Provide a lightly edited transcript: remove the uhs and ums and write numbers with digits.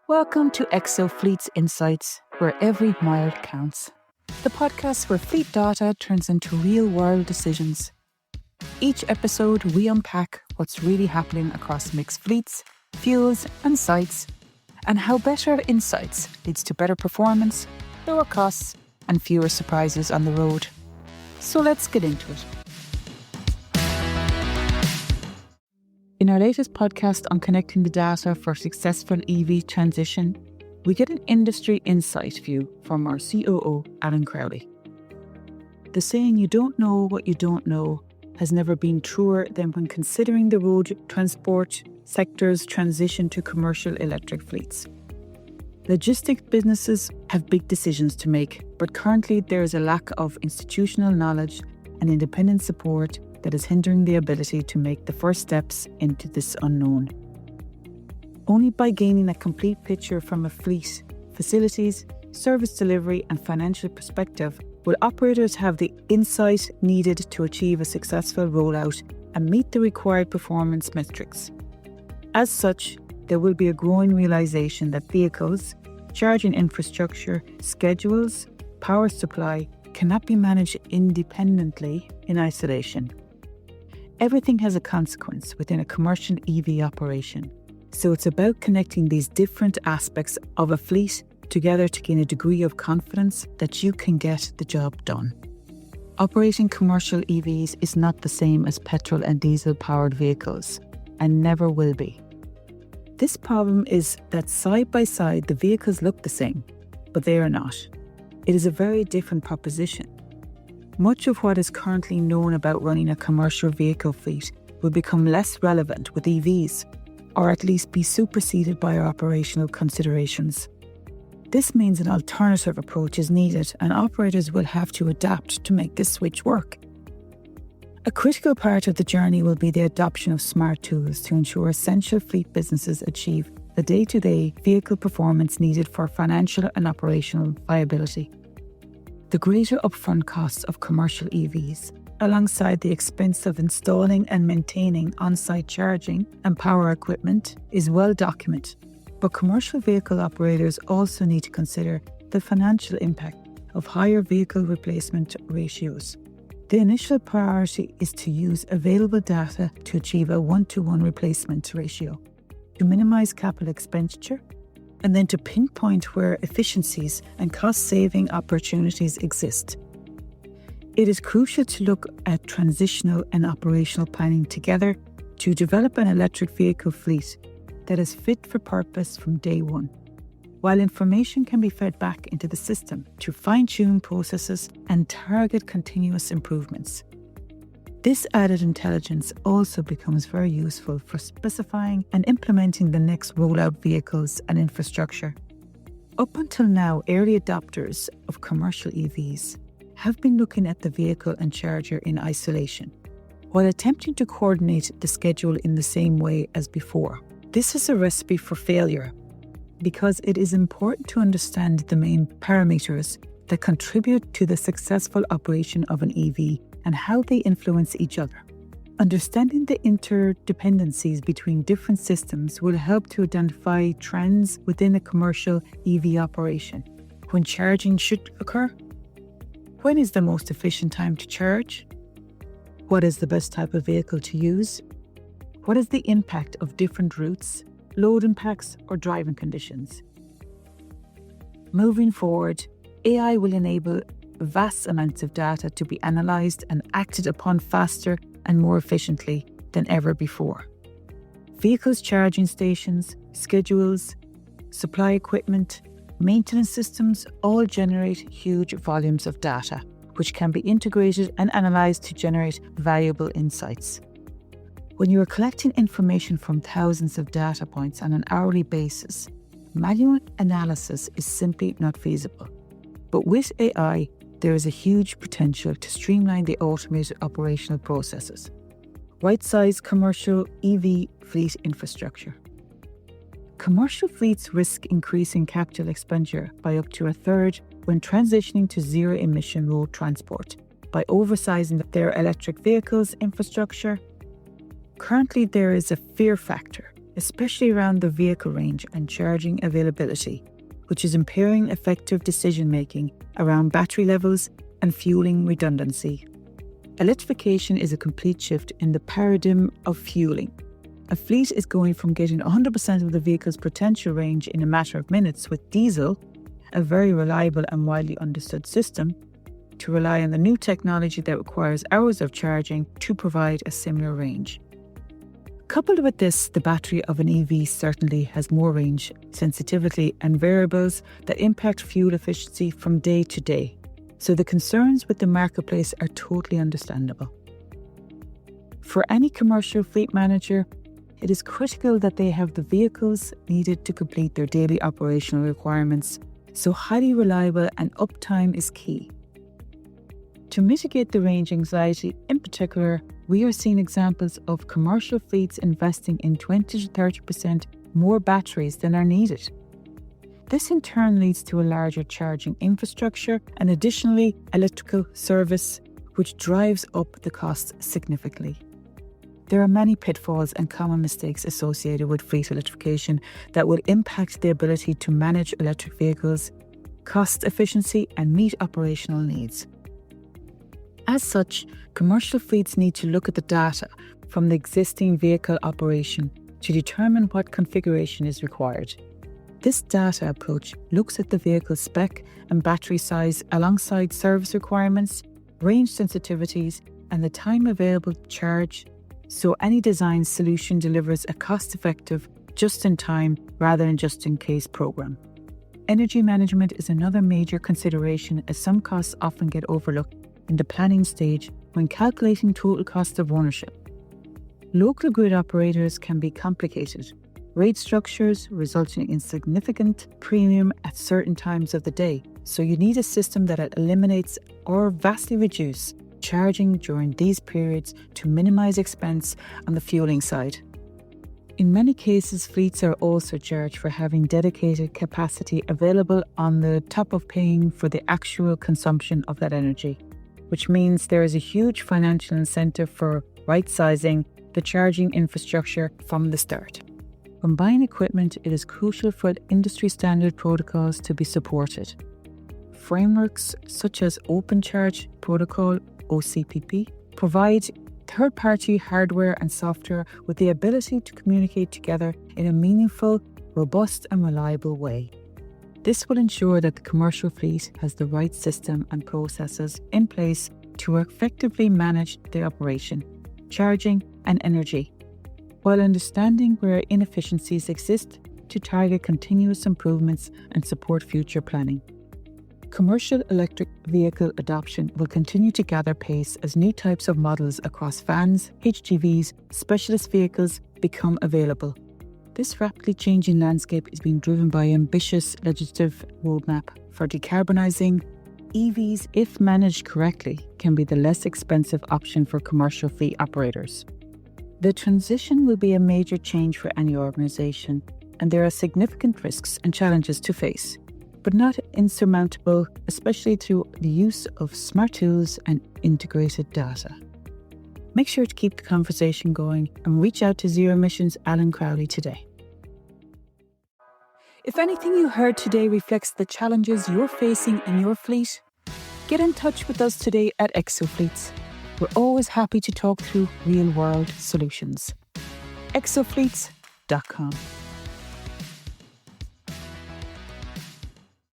Welcome to EXO Fleet's Insights, where every mile counts. The podcast where fleet data turns into real-world decisions. Each episode, we unpack what's really happening across mixed fleets, fuels and sites, and how better insights leads to better performance, lower costs, and fewer surprises on the road. So let's get into it. In our latest podcast on connecting the data for successful EV transition, we get an industry insight view from our COO, Alan Crowley. The saying, "you don't know what you don't know," has never been truer than when considering the road transport sector's transition to commercial electric fleets. Logistics businesses have big decisions to make, but currently there is a lack of institutional knowledge and independent support that is hindering the ability to make the first steps into this unknown. Only by gaining a complete picture from a fleet, facilities, service delivery and financial perspective will operators have the insight needed to achieve a successful rollout and meet the required performance metrics. As such, there will be a growing realization that vehicles, charging infrastructure, schedules, power supply cannot be managed independently in isolation. Everything has a consequence within a commercial EV operation, so it's about connecting these different aspects of a fleet together to gain a degree of confidence that you can get the job done. Operating commercial EVs is not the same as petrol and diesel powered vehicles, and never will be. This problem is that side by side the vehicles look the same, but they are not. It is a very different proposition. Much of what is currently known about running a commercial vehicle fleet will become less relevant with EVs, or at least be superseded by our operational considerations. This means an alternative approach is needed and operators will have to adapt to make this switch work. A critical part of the journey will be the adoption of smart tools to ensure essential fleet businesses achieve the day-to-day vehicle performance needed for financial and operational viability. The greater upfront costs of commercial EVs, alongside the expense of installing and maintaining on-site charging and power equipment, is well documented. But commercial vehicle operators also need to consider the financial impact of higher vehicle replacement ratios. The initial priority is to use available data to achieve a 1-to-1 replacement ratio, to minimise capital expenditure, and then to pinpoint where efficiencies and cost-saving opportunities exist. It is crucial to look at transitional and operational planning together to develop an electric vehicle fleet that is fit for purpose from day one, while information can be fed back into the system to fine-tune processes and target continuous improvements. This added intelligence also becomes very useful for specifying and implementing the next rollout vehicles and infrastructure. Up until now, early adopters of commercial EVs have been looking at the vehicle and charger in isolation, while attempting to coordinate the schedule in the same way as before. This is a recipe for failure because it is important to understand the main parameters that contribute to the successful operation of an EV and how they influence each other. Understanding the interdependencies between different systems will help to identify trends within a commercial EV operation. When charging should occur? When is the most efficient time to charge? What is the best type of vehicle to use? What is the impact of different routes, load impacts, or driving conditions? Moving forward, AI will enable vast amounts of data to be analysed and acted upon faster and more efficiently than ever before. Vehicles' charging stations, schedules, supply equipment, maintenance systems all generate huge volumes of data, which can be integrated and analysed to generate valuable insights. When you are collecting information from thousands of data points on an hourly basis, manual analysis is simply not feasible. But with AI, there is a huge potential to streamline the automated operational processes. Right-size commercial EV fleet infrastructure. Commercial fleets risk increasing capital expenditure by up to a third when transitioning to zero-emission road transport by oversizing their electric vehicles infrastructure. Currently, there is a fear factor especially around the vehicle range and charging availability, which is impairing effective decision-making around battery levels and fueling redundancy. Electrification is a complete shift in the paradigm of fueling. A fleet is going from getting 100% of the vehicle's potential range in a matter of minutes with diesel, a very reliable and widely understood system, to rely on the new technology that requires hours of charging to provide a similar range. Coupled with this, the battery of an EV certainly has more range, sensitivity and variables that impact fuel efficiency from day to day. So the concerns with the marketplace are totally understandable. For any commercial fleet manager, it is critical that they have the vehicles needed to complete their daily operational requirements, so highly reliable and uptime is key. To mitigate the range anxiety in particular, we are seeing examples of commercial fleets investing in 20 to 30% more batteries than are needed. This in turn leads to a larger charging infrastructure and additionally electrical service, which drives up the costs significantly. There are many pitfalls and common mistakes associated with fleet electrification that will impact the ability to manage electric vehicles, cost efficiency, and meet operational needs. As such, commercial fleets need to look at the data from the existing vehicle operation to determine what configuration is required. This data approach looks at the vehicle spec and battery size alongside service requirements, range sensitivities, and the time available to charge, so any design solution delivers a cost-effective, just-in-time rather than just-in-case program. Energy management is another major consideration, as some costs often get overlooked in the planning stage when calculating total cost of ownership. Local grid operators can be complicated. Rate structures resulting in significant premium at certain times of the day, so you need a system that eliminates or vastly reduces charging during these periods to minimize expense on the fueling side. In many cases, fleets are also charged for having dedicated capacity available on the top of paying for the actual consumption of that energy, which means there is a huge financial incentive for right-sizing the charging infrastructure from the start. When buying equipment, it is crucial for industry standard protocols to be supported. Frameworks such as Open Charge Protocol (OCPP) provide third-party hardware and software with the ability to communicate together in a meaningful, robust and reliable way. This will ensure that the commercial fleet has the right system and processes in place to effectively manage the operation, charging and energy, while understanding where inefficiencies exist to target continuous improvements and support future planning. Commercial electric vehicle adoption will continue to gather pace as new types of models across vans, HGVs, specialist vehicles become available. This rapidly changing landscape is being driven by ambitious legislative roadmap for decarbonising. EVs, if managed correctly, can be the less expensive option for commercial fleet operators. The transition will be a major change for any organisation, and there are significant risks and challenges to face, but not insurmountable, especially through the use of smart tools and integrated data. Make sure to keep the conversation going and reach out to ZeroMission's Alan Crowley today. If anything you heard today reflects the challenges you're facing in your fleet, get in touch with us today at Exofleets. We're always happy to talk through real-world solutions. exofleets.com